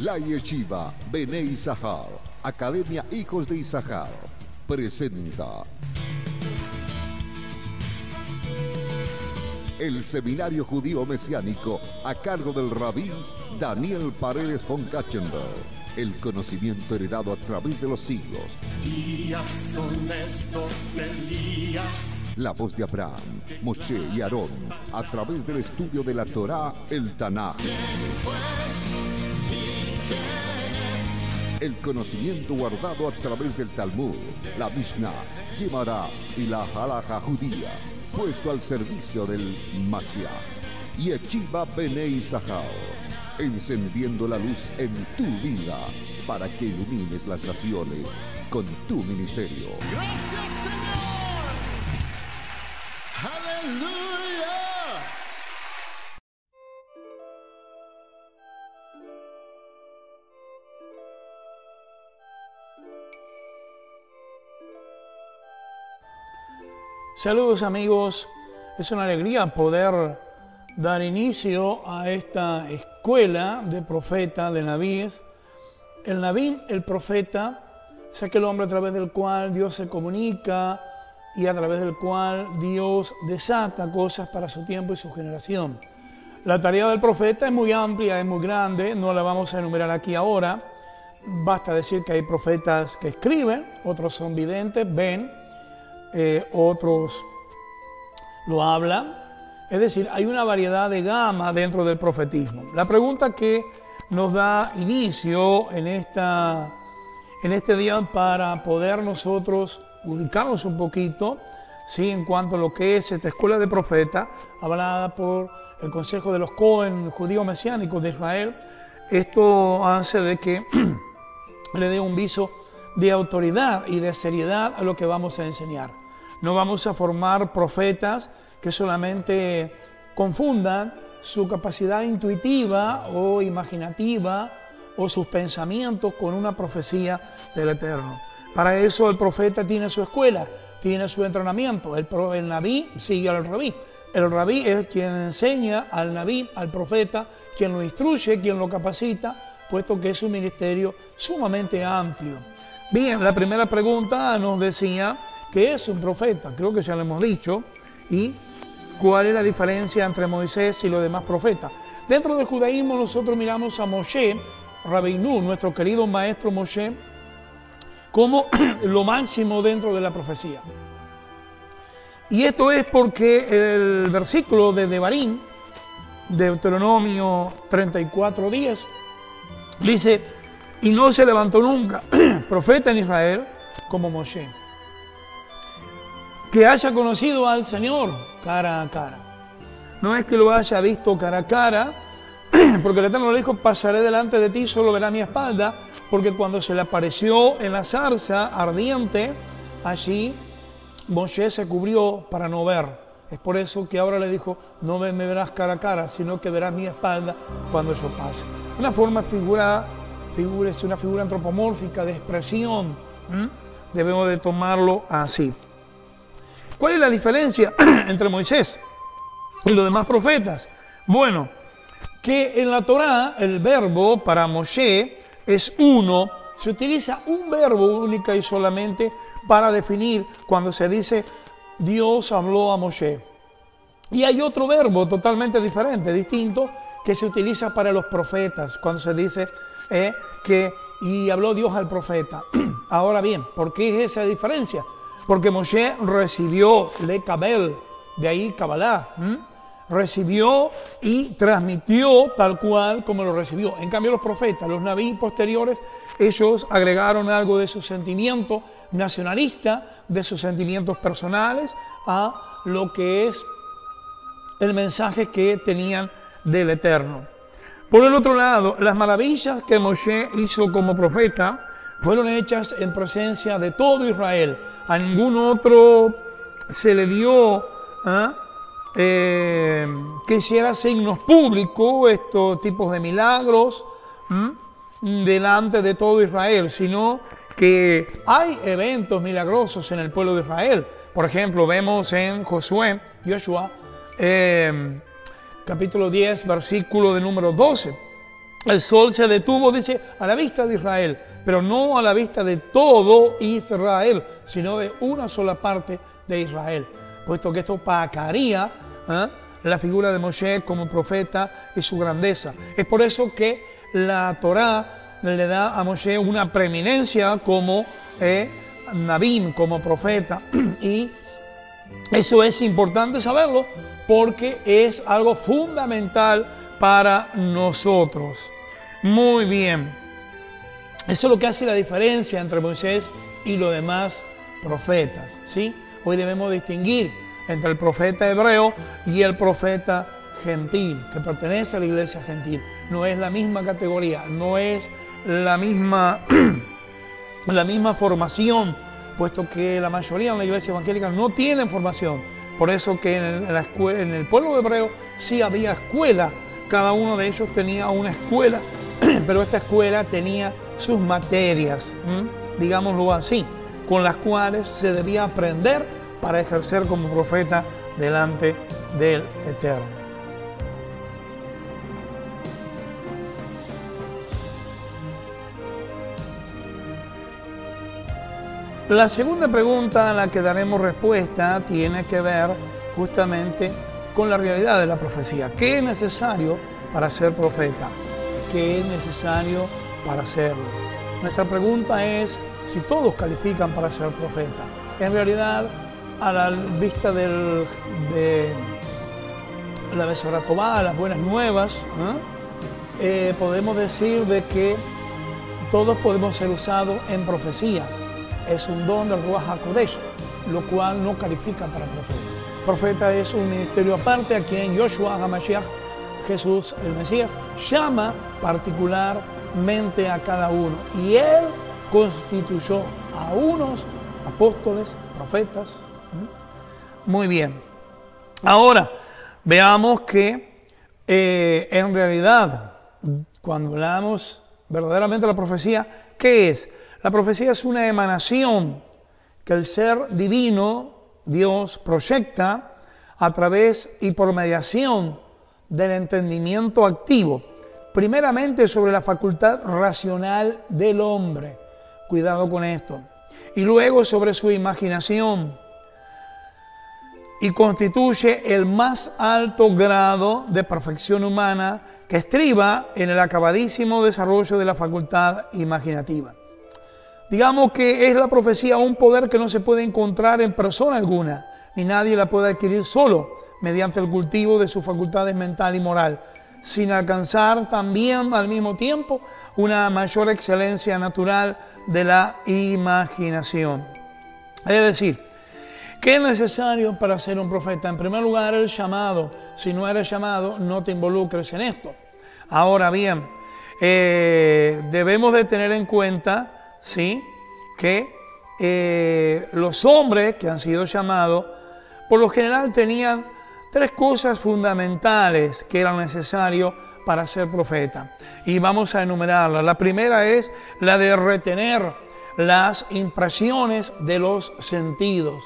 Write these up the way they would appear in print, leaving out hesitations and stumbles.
La Yeshiva Bnei Issachar, Academia Hijos de Issachar, presenta el Seminario Judío Mesiánico a cargo del Rabí Daniel Paredes von Katzenberg. El conocimiento heredado a través de los siglos. Días son estos de Elías. La voz de Abraham, Moshe y Aarón a través del estudio de la Torá, el Tanaj. El conocimiento guardado a través del Talmud, la Mishnah, Gemara y la Halaja judía, puesto al servicio del Mashiach. Yeshiva Bnei Issachar, encendiendo la luz en tu vida para que ilumines las naciones con tu ministerio. Gracias, Señor. Aleluya. Saludos amigos, es una alegría poder dar inicio a esta escuela de profetas, de nabíes. El nabí, el profeta, es aquel hombre a través del cual Dios se comunica y a través del cual Dios desata cosas para su tiempo y su generación. La tarea del profeta es muy amplia, es muy grande, no la vamos a enumerar aquí ahora. Basta decir que hay profetas que escriben, otros son videntes, ven, otros lo hablan. Es decir, hay una variedad de gama dentro del profetismo. La pregunta que nos da inicio en este día para poder nosotros ubicarnos un poquito, ¿sí?, en cuanto a lo que es esta escuela de profeta, hablada por el Consejo de los Cohen, judíos mesiánicos de Israel. Esto hace de que le dé un viso de autoridad y de seriedad a lo que vamos a enseñar. No vamos a formar profetas que solamente confundan su capacidad intuitiva o imaginativa o sus pensamientos con una profecía del Eterno. Para eso el profeta tiene su escuela, tiene su entrenamiento. El nabí sigue al rabí. El rabí es quien enseña al nabí, al profeta, quien lo instruye, quien lo capacita, puesto que es un ministerio sumamente amplio. Bien, la primera pregunta nos decía, ¿qué es un profeta? Creo que ya lo hemos dicho. ¿Y cuál es la diferencia entre Moisés y los demás profetas? Dentro del judaísmo nosotros miramos a Moshe Rabbeinu, nuestro querido maestro Moshe, como lo máximo dentro de la profecía. Y esto es porque el versículo de Devarim, Deuteronomio 34:10, dice: y no se levantó nunca profeta en Israel como Moshe, que haya conocido al Señor cara a cara. No es que lo haya visto cara a cara, porque el Eterno le dijo: pasaré delante de ti, solo verá mi espalda, porque cuando se le apareció en la zarza ardiente, allí Moshe se cubrió para no ver. Es por eso que ahora le dijo: no me verás cara a cara, sino que verás mi espalda cuando yo pase. Una forma es una figura antropomórfica de expresión. Debemos de tomarlo así. ¿Cuál es la diferencia entre Moisés y los demás profetas? Bueno, que en la Torá el verbo para Moshe es uno. Se utiliza un verbo única y solamente para definir cuando se dice Dios habló a Moshe. Y hay otro verbo totalmente diferente, distinto, que se utiliza para los profetas, cuando se dice y habló Dios al profeta. Ahora bien, ¿por qué es esa diferencia? Porque Moshe recibió le kabel, de ahí Kabbalah, recibió y transmitió tal cual como lo recibió. En cambio los profetas, los nabí posteriores, ellos agregaron algo de su sentimiento nacionalista, de sus sentimientos personales, a lo que es el mensaje que tenían del Eterno. Por el otro lado, las maravillas que Moshe hizo como profeta fueron hechas en presencia de todo Israel. A ningún otro se le dio que hiciera signos públicos, estos tipos de milagros, delante de todo Israel, sino que hay eventos milagrosos en el pueblo de Israel. Por ejemplo, vemos en Josué, capítulo 10, versículo de número 12. el sol se detuvo, dice, a la vista de Israel, pero no a la vista de todo Israel, sino de una sola parte de Israel, puesto que esto opacaría la figura de Moshe como profeta y su grandeza. Es por eso que la Torá le da a Moshe una preeminencia como Nabim, como profeta, y eso es importante saberlo porque es algo fundamental para nosotros. Muy bien. Eso es lo que hace la diferencia entre Moisés y los demás profetas, ¿sí? Hoy debemos distinguir entre el profeta hebreo y el profeta gentil, que pertenece a la iglesia gentil. No es la misma categoría, no es la misma formación, puesto que la mayoría de la iglesia evangélica no tienen formación. Por eso que en el pueblo hebreo sí había escuela, cada uno de ellos tenía una escuela, pero esta escuela tenía sus materias, digámoslo así, con las cuales se debía aprender para ejercer como profeta delante del Eterno. La segunda pregunta a la que daremos respuesta tiene que ver justamente con la realidad de la profecía. ¿Qué es necesario para ser profeta? ¿Qué es necesario para serlo? Nuestra pregunta es si todos califican para ser profeta. En realidad, a la vista de la Besorá Tová, las buenas nuevas, podemos decir de que todos podemos ser usados en profecía. Es un don del Ruach HaKodesh, lo cual no califica para profeta. Profeta es un ministerio aparte a quien Yoshua HaMashiach, Jesús el Mesías, llama particularmente a cada uno. Y él constituyó a unos apóstoles, profetas. Muy bien. Ahora, veamos que en realidad, cuando hablamos verdaderamente de la profecía, ¿qué es? La profecía es una emanación que el ser divino, Dios, proyecta a través y por mediación del entendimiento activo, primeramente sobre la facultad racional del hombre, cuidado con esto, y luego sobre su imaginación, y constituye el más alto grado de perfección humana que estriba en el acabadísimo desarrollo de la facultad imaginativa. Digamos que es la profecía un poder que no se puede encontrar en persona alguna, ni nadie la puede adquirir solo mediante el cultivo de sus facultades mental y moral, sin alcanzar también al mismo tiempo una mayor excelencia natural de la imaginación. Es decir, ¿qué es necesario para ser un profeta? En primer lugar, el llamado. Si no eres llamado, no te involucres en esto. Ahora bien, debemos de tener en cuenta, ¿sí?, que los hombres que han sido llamados, por lo general tenían tres cosas fundamentales que eran necesarias para ser profeta. Y vamos a enumerarlas. La primera es la de retener las impresiones de los sentidos.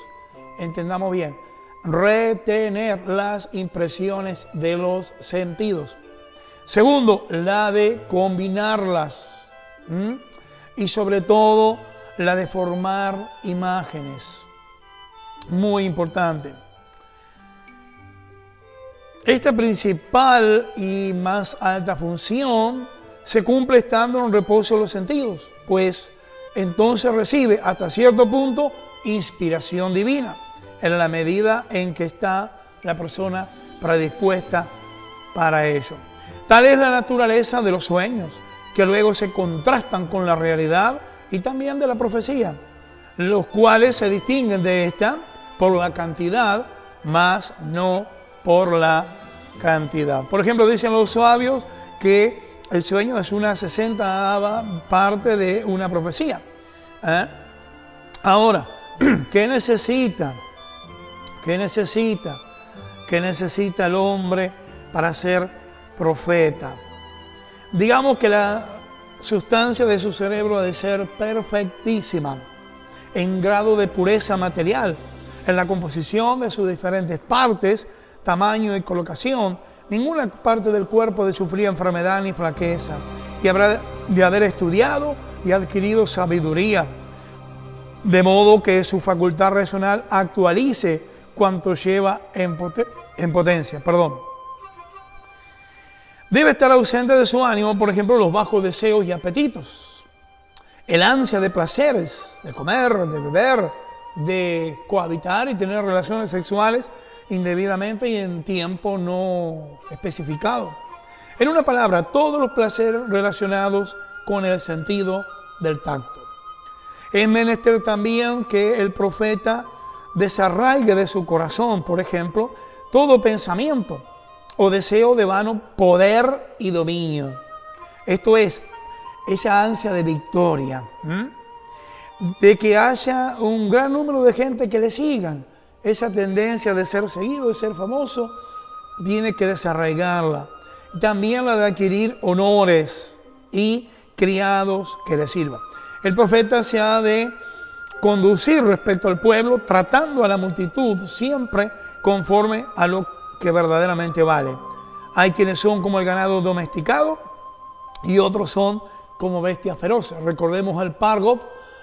Entendamos bien, retener las impresiones de los sentidos. Segundo, la de combinarlas. Y sobre todo, la de formar imágenes. Muy importante. Esta principal y más alta función se cumple estando en reposo de los sentidos, pues entonces recibe hasta cierto punto inspiración divina, en la medida en que está la persona predispuesta para ello. Tal es la naturaleza de los sueños, que luego se contrastan con la realidad y también de la profecía, los cuales se distinguen de esta por la cantidad, más no por la cantidad. Por ejemplo, dicen los sabios que el sueño es una 60ª parte de una profecía. Ahora, ¿qué necesita? ¿Qué necesita? ¿Qué necesita el hombre para ser profeta? Digamos que la sustancia de su cerebro ha de ser perfectísima, en grado de pureza material, en la composición de sus diferentes partes, tamaño y colocación, ninguna parte del cuerpo de sufrir enfermedad ni flaqueza, y habrá de haber estudiado y adquirido sabiduría, de modo que su facultad racional actualice cuanto lleva en potencia. Debe estar ausente de su ánimo, por ejemplo, los bajos deseos y apetitos, el ansia de placeres, de comer, de beber, de cohabitar y tener relaciones sexuales indebidamente y en tiempo no especificado. En una palabra, todos los placeres relacionados con el sentido del tacto. Es menester también que el profeta desarraigue de su corazón, por ejemplo, todo pensamiento o deseo de vano poder y dominio. Esto es, esa ansia de victoria, de que haya un gran número de gente que le sigan. Esa tendencia de ser seguido, de ser famoso, tiene que desarraigarla. También la de adquirir honores y criados que le sirvan. El profeta se ha de conducir respecto al pueblo, tratando a la multitud siempre conforme a lo que verdaderamente vale. Hay quienes son como el ganado domesticado y otros son como bestias feroces. Recordemos al Pargov,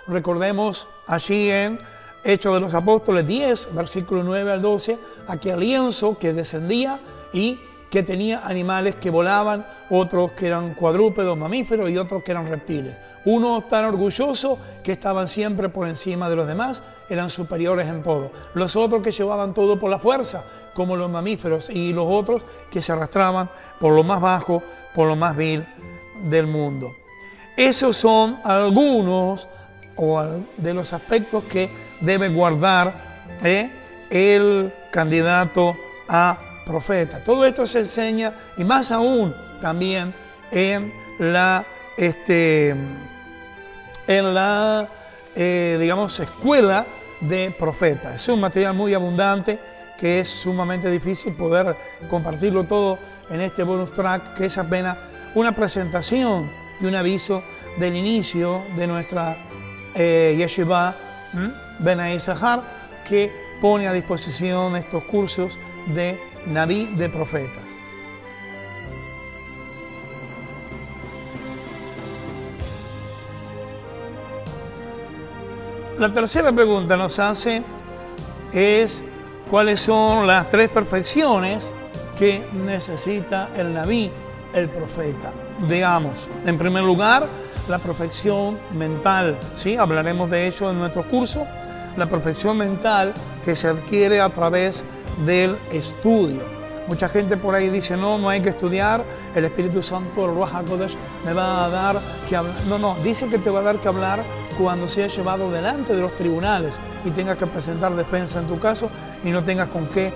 recordemos allí en Hechos de los Apóstoles 10, versículo 9 al 12, aquel lienzo que descendía y que tenía animales que volaban, otros que eran cuadrúpedos, mamíferos y otros que eran reptiles. Unos tan orgullosos que estaban siempre por encima de los demás, eran superiores en todo. Los otros que llevaban todo por la fuerza, como los mamíferos, y los otros que se arrastraban por lo más bajo, por lo más vil del mundo. Esos son algunos de los aspectos que debe guardar el candidato a profeta. Todo esto se enseña, y más aún también en la digamos, escuela de profetas. Es un material muy abundante que es sumamente difícil poder compartirlo todo en este bonus track, que es apenas una presentación y un aviso del inicio de nuestra Yeshiva Bnei Issachar, que pone a disposición estos cursos de Naví, de profetas. La tercera pregunta nos hace es cuáles son las tres perfecciones que necesita el Naví, el profeta. Veamos, en primer lugar, la perfección mental, ¿sí? Hablaremos de ello en nuestro curso. La perfección mental que se adquiere a través del estudio. Mucha gente por ahí dice, no hay que estudiar, el Espíritu Santo, el Ruach HaKodesh, me va a dar que hablar. No, dice que te va a dar que hablar cuando seas llevado delante de los tribunales y tengas que presentar defensa en tu caso y no tengas con qué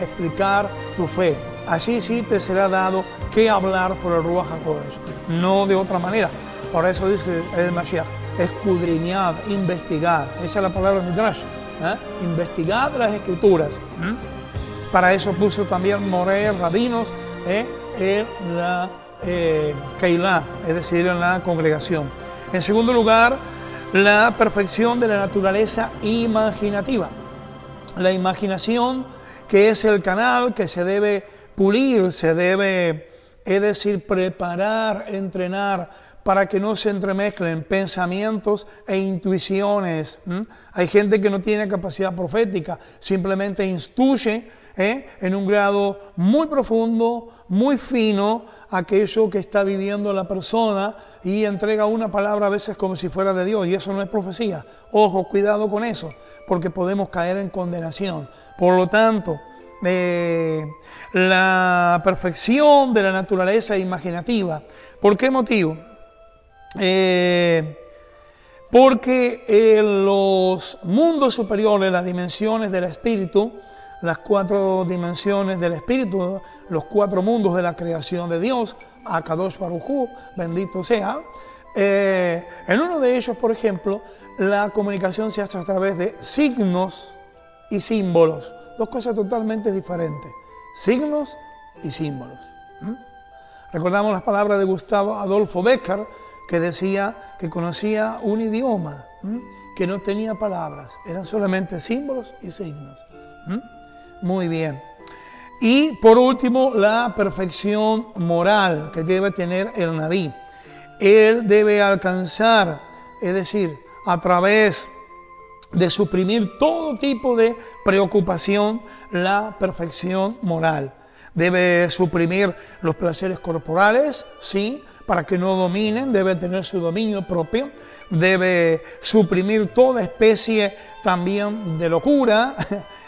explicar tu fe. Allí sí te será dado que hablar por el Ruach HaKodesh, no de otra manera. Por eso dice el Mashiach, escudriñad, investigad. Esa es la palabra Midrash. Investigad las escrituras. Para eso puso también Moré, rabinos, en la Keilah, es decir, en la congregación. En segundo lugar, la perfección de la naturaleza imaginativa. La imaginación, que es el canal que se debe pulir, se debe, es decir, preparar, entrenar, para que no se entremezclen pensamientos e intuiciones. Hay gente que no tiene capacidad profética, simplemente intuye en un grado muy profundo, muy fino, aquello que está viviendo la persona y entrega una palabra a veces como si fuera de Dios, y eso no es profecía. Ojo, cuidado con eso, porque podemos caer en condenación. Por lo tanto, la perfección de la naturaleza imaginativa. ¿Por qué motivo? Porque en los mundos superiores, las dimensiones del espíritu, las cuatro dimensiones del espíritu, los cuatro mundos de la creación de Dios, Akadosh Baruj Hu, bendito sea, en uno de ellos, por ejemplo, la comunicación se hace a través de signos y símbolos, dos cosas totalmente diferentes, signos y símbolos. Recordamos las palabras de Gustavo Adolfo Becker, que decía que conocía un idioma, que no tenía palabras, eran solamente símbolos y signos. Muy bien. Y por último, la perfección moral que debe tener el Naví. Él debe alcanzar, es decir, a través de suprimir todo tipo de preocupación, la perfección moral. Debe suprimir los placeres corporales, ¿sí?, para que no dominen, debe tener su dominio propio, debe suprimir toda especie también de locura,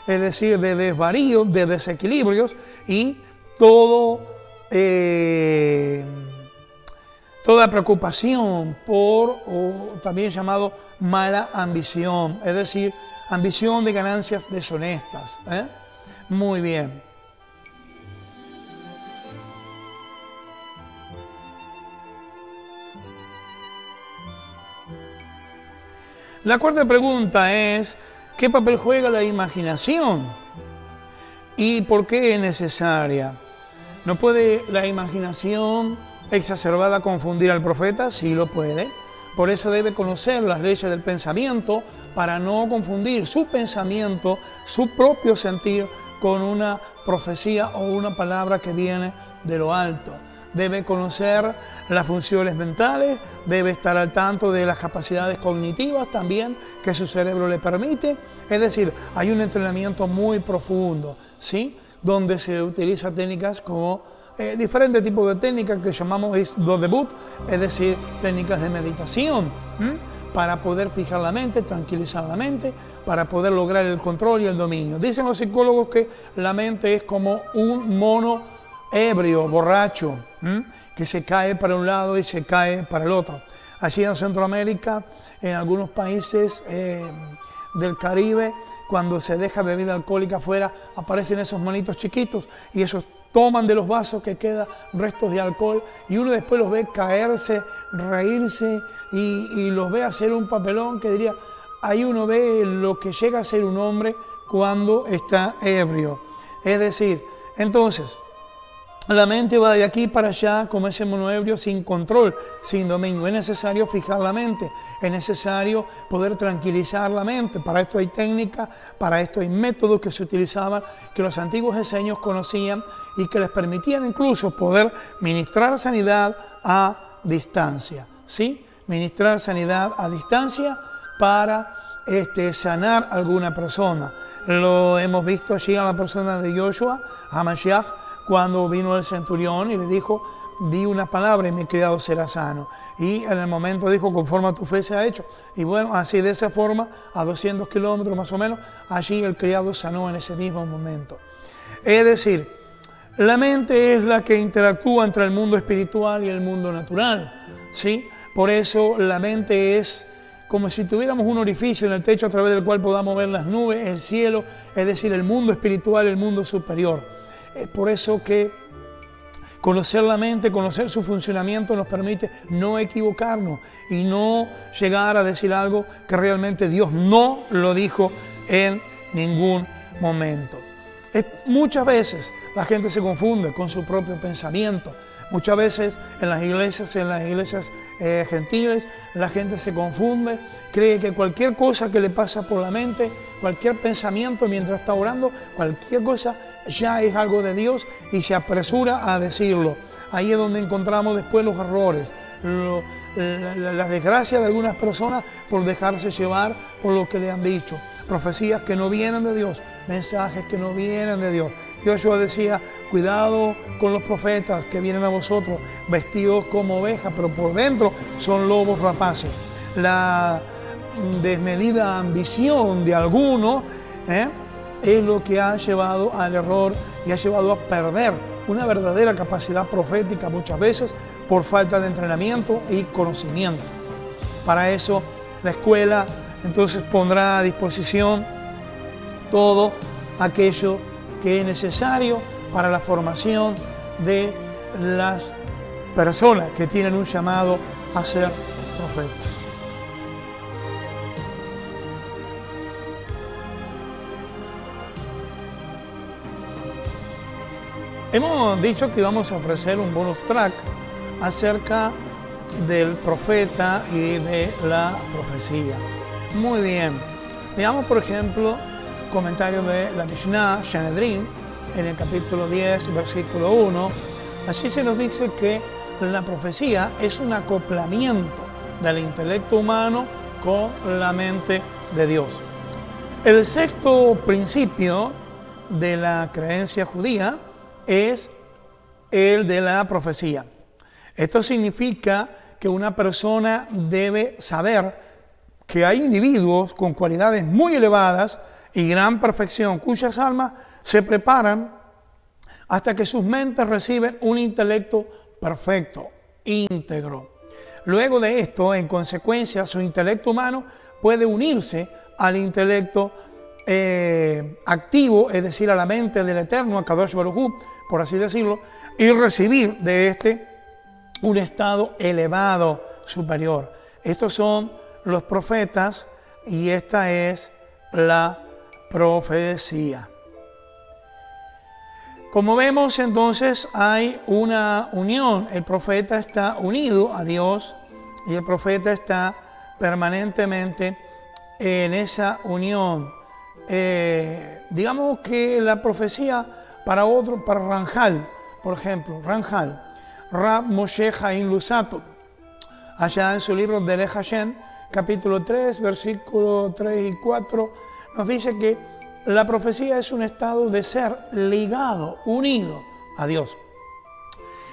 es decir, de desvaríos, de desequilibrios y toda preocupación por, o también llamado mala ambición, es decir, ambición de ganancias deshonestas. Muy bien. La cuarta pregunta es, ¿qué papel juega la imaginación? ¿Y por qué es necesaria? ¿No puede la imaginación exacerbada confundir al profeta? Sí lo puede. Por eso debe conocer las leyes del pensamiento para no confundir su pensamiento, su propio sentir, con una profecía o una palabra que viene de lo alto. Debe conocer las funciones mentales, debe estar al tanto de las capacidades cognitivas también que su cerebro le permite. Es decir, hay un entrenamiento muy profundo, ¿sí?, donde se utilizan técnicas como diferentes tipos de técnicas que llamamos do debut, es decir, técnicas de meditación, para poder fijar la mente, tranquilizar la mente, para poder lograr el control y el dominio. Dicen los psicólogos que la mente es como un mono ebrio, borracho, que se cae para un lado y se cae para el otro. Allí en Centroamérica, en algunos países del Caribe, cuando se deja bebida alcohólica afuera, aparecen esos monitos chiquitos y esos toman de los vasos que quedan restos de alcohol y uno después los ve caerse, reírse y los ve hacer un papelón que diría, ahí uno ve lo que llega a ser un hombre cuando está ebrio. Es decir, entonces, la mente va de aquí para allá como ese mono ebrio sin control, sin dominio. Es necesario fijar la mente, es necesario poder tranquilizar la mente. Para esto hay técnicas, para esto hay métodos que se utilizaban, que los antiguos esenios conocían y que les permitían incluso poder ministrar sanidad a distancia. ¿Sí? Ministrar sanidad a distancia para sanar a alguna persona. Lo hemos visto allí a la persona de Joshua, a Mashiach, cuando vino el centurión y le dijo, di una palabra y mi criado será sano. Y en el momento dijo, conforme a tu fe se ha hecho. Y bueno, así de esa forma, a 200 kilómetros más o menos, allí el criado sanó en ese mismo momento. Es decir, la mente es la que interactúa entre el mundo espiritual y el mundo natural, ¿sí? Por eso la mente es como si tuviéramos un orificio en el techo a través del cual podamos ver las nubes, el cielo, es decir, el mundo espiritual, el mundo superior. Es por eso que conocer la mente, conocer su funcionamiento nos permite no equivocarnos y no llegar a decir algo que realmente Dios no lo dijo en ningún momento. Muchas veces la gente se confunde con su propio pensamiento. Muchas veces en las iglesias gentiles, la gente se confunde, cree que cualquier cosa que le pasa por la mente, cualquier pensamiento mientras está orando, cualquier cosa ya es algo de Dios y se apresura a decirlo. Ahí es donde encontramos después los errores, la desgracia de algunas personas por dejarse llevar por lo que le han dicho. Profecías que no vienen de Dios, mensajes que no vienen de Dios. Joshua decía, cuidado con los profetas que vienen a vosotros vestidos como ovejas, pero por dentro son lobos rapaces. La desmedida ambición de algunos es lo que ha llevado al error y ha llevado a perder una verdadera capacidad profética muchas veces por falta de entrenamiento y conocimiento. Para eso la escuela entonces pondrá a disposición todo aquello que es necesario para la formación de las personas que tienen un llamado a ser profetas. Hemos dicho que vamos a ofrecer un bonus track acerca del profeta y de la profecía. Muy bien. Veamos, por ejemplo, comentarios de la Mishnah, Sanedrín, en el capítulo 10, versículo 1, así se nos dice que la profecía es un acoplamiento del intelecto humano con la mente de Dios. El sexto principio de la creencia judía es el de la profecía. Esto significa que una persona debe saber que hay individuos con cualidades muy elevadas y gran perfección, cuyas almas se preparan hasta que sus mentes reciben un intelecto perfecto, íntegro. Luego de esto, en consecuencia, su intelecto humano puede unirse al intelecto activo, es decir, a la mente del Eterno, a Kadosh Baruj Hu, por así decirlo, y recibir de este un estado elevado, superior. Estos son los profetas y esta es la profecía. Como vemos, entonces hay una unión. El profeta está unido a Dios y el profeta está permanentemente en esa unión. Digamos que la profecía para Ramjal, por ejemplo, Rab Moshe Haim Luzzatto, allá en su libro Derech Hashem, capítulo 3, versículos 3 y 4, nos dice que la profecía es un estado de ser ligado, unido a Dios.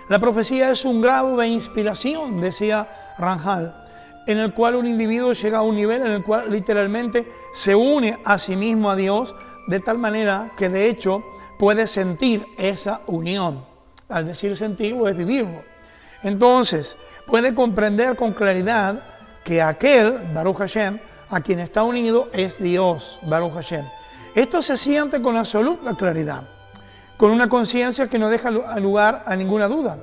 La profecía es un grado de inspiración, decía Ramjal, en el cual un individuo llega a un nivel en el cual literalmente se une a sí mismo a Dios, de tal manera que de hecho puede sentir esa unión. Al decir sentirlo es vivirlo. Entonces puede comprender con claridad que aquel, Baruch Hashem, a quien está unido es Dios, Baruch Hashem. Esto se siente con absoluta claridad, con una conciencia que no deja lugar a ninguna duda.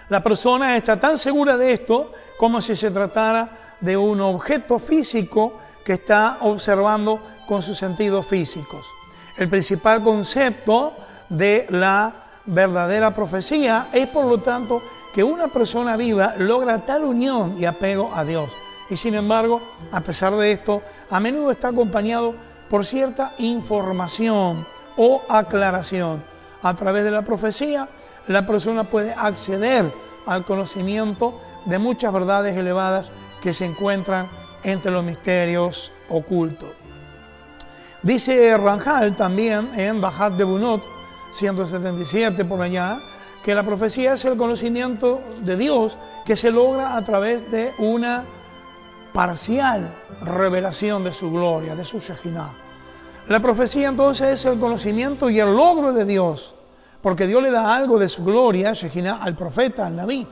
La persona está tan segura de esto como si se tratara de un objeto físico que está observando con sus sentidos físicos. El principal concepto de la verdadera profecía es, por lo tanto, que una persona viva logra tal unión y apego a Dios. Y sin embargo, a pesar de esto, a menudo está acompañado por cierta información o aclaración. A través de la profecía, la persona puede acceder al conocimiento de muchas verdades elevadas que se encuentran entre los misterios ocultos. Dice Ramjal también en Bajat de Bunot 177 por allá, que la profecía es el conocimiento de Dios que se logra a través de una parcial revelación de su gloria, de su Shejinah. La profecía entonces es el conocimiento y el logro de Dios, porque Dios le da algo de su gloria, Shejinah, al profeta, al Nabí.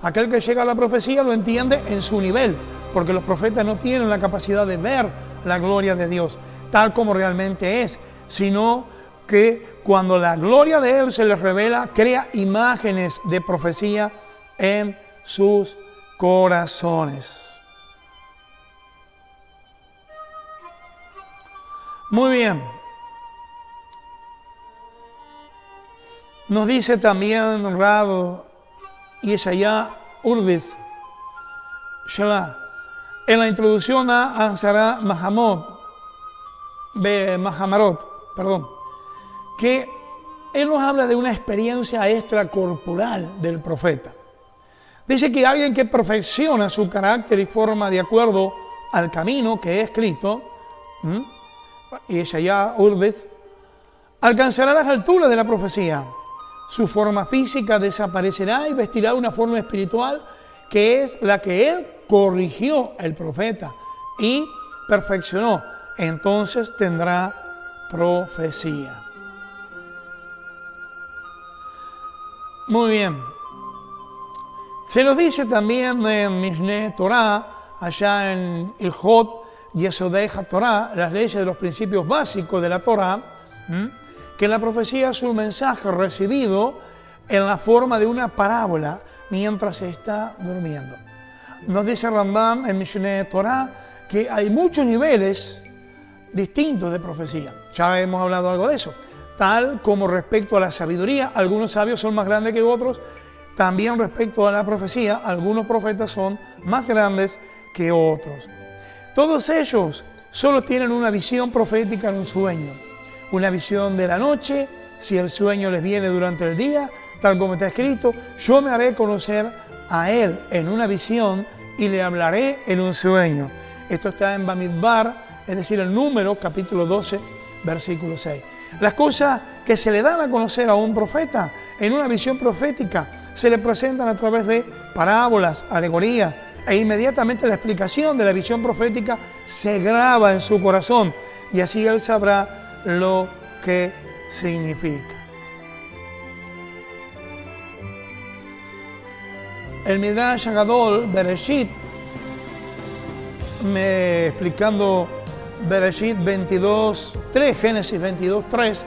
Aquel que llega a la profecía lo entiende en su nivel, porque los profetas no tienen la capacidad de ver la gloria de Dios tal como realmente es, sino que cuando la gloria de Él se les revela, crea imágenes de profecía en sus corazones. Muy bien. Nos dice también Rab Yeshaya Urbitz Shelah, en la introducción a Ansara Mahamarot, que él nos habla de una experiencia extracorporal del profeta. Dice que alguien que perfecciona su carácter y forma de acuerdo al camino que he escrito, Yeshaya Urbitz, alcanzará las alturas de la profecía. Su forma física desaparecerá y vestirá una forma espiritual que es la que él corrigió el profeta y perfeccionó. Entonces tendrá profecía. Muy bien. Se nos dice también en Mishneh Torah, allá en Ilhot Yesodei HaTorah, las leyes de los principios básicos de la Torah, que la profecía es un mensaje recibido en la forma de una parábola mientras se está durmiendo. Nos dice Rambam en Mishneh Torah que hay muchos niveles distintos de profecía. Ya hemos hablado algo de eso. Tal como respecto a la sabiduría, algunos sabios son más grandes que otros. También respecto a la profecía, algunos profetas son más grandes que otros. Todos ellos solo tienen una visión profética en un sueño. Una visión de la noche si el sueño les viene durante el día, tal como está escrito, yo me haré conocer a él en una visión y le hablaré en un sueño. Esto está en Bamidbar, es decir, el Número, capítulo 12, versículo 6. Las cosas que se le dan a conocer a un profeta en una visión profética se le presentan a través de parábolas, alegorías, e inmediatamente la explicación de la visión profética se graba en su corazón y así él sabrá lo que significa. El Midrash Gadol Bereshit, explicando Bereshit 22.3, Génesis 22.3,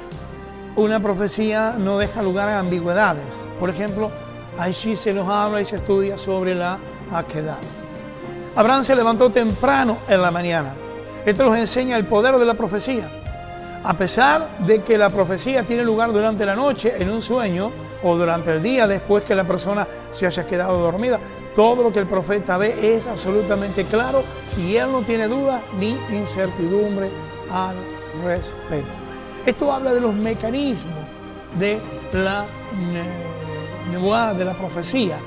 una profecía no deja lugar a ambigüedades. Por ejemplo, allí se nos habla y se estudia sobre la Akedah. Abraham se levantó temprano en la mañana. Esto nos enseña el poder de la profecía. A pesar de que la profecía tiene lugar durante la noche en un sueño o durante el día después que la persona se haya quedado dormida, todo lo que el profeta ve es absolutamente claro y él no tiene duda ni incertidumbre al respecto. Esto habla de los mecanismos de la nebuá, de la profecía.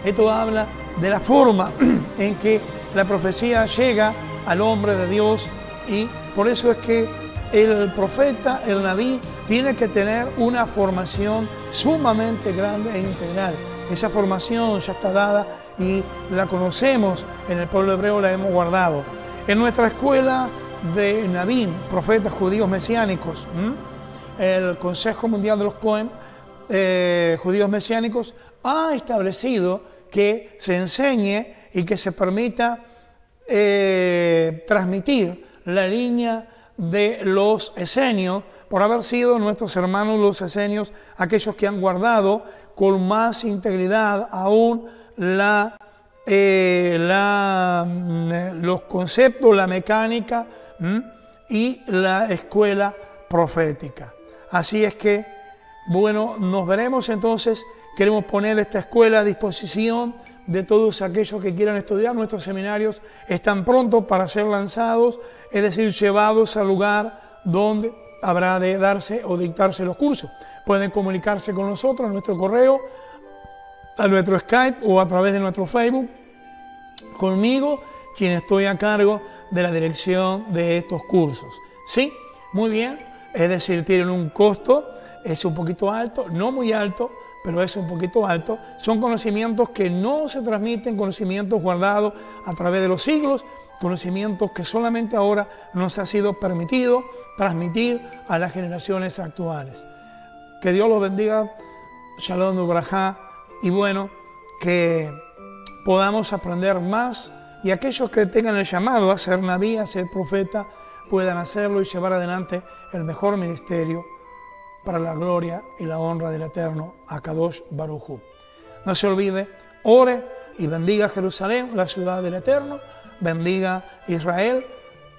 Esto habla de la forma en que la profecía llega al hombre de Dios y por eso es que el profeta, el Nabí, tiene que tener una formación sumamente grande e integral. Esa formación ya está dada y la conocemos en el pueblo hebreo, la hemos guardado. En nuestra escuela de Nabí, profetas judíos mesiánicos, el Consejo Mundial de los Cohen, judíos mesiánicos, ha establecido que se enseñe y que se permita transmitir la línea de los esenios, por haber sido nuestros hermanos los esenios aquellos que han guardado con más integridad aún los conceptos, la mecánica y la escuela profética. Así es que, bueno, nos veremos entonces. Queremos poner esta escuela a disposición de todos aquellos que quieran estudiar. Nuestros seminarios están prontos para ser lanzados, es decir, llevados al lugar donde habrá de darse o dictarse los cursos. Pueden comunicarse con nosotros a nuestro correo, a nuestro Skype o a través de nuestro Facebook, conmigo, quien estoy a cargo de la dirección de estos cursos. ¿Sí? Muy bien, es decir, tienen un costo, es un poquito alto, no muy alto, pero es un poquito alto. Son conocimientos que no se transmiten, conocimientos guardados a través de los siglos, conocimientos que solamente ahora nos ha sido permitido transmitir a las generaciones actuales. Que Dios los bendiga, Shalom Ubrajá, y bueno, que podamos aprender más y aquellos que tengan el llamado a ser Nabí, a ser profeta, puedan hacerlo y llevar adelante el mejor ministerio para la gloria y la honra del Eterno, Akadosh Baruj Hu. No se olvide, ore y bendiga Jerusalén, la ciudad del Eterno, bendiga Israel,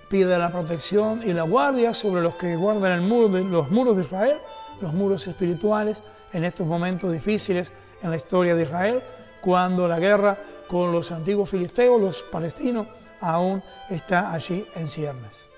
pide la protección y la guardia sobre los que guardan los muros de Israel, los muros espirituales, en estos momentos difíciles en la historia de Israel, cuando la guerra con los antiguos filisteos, los palestinos, aún está allí en ciernes.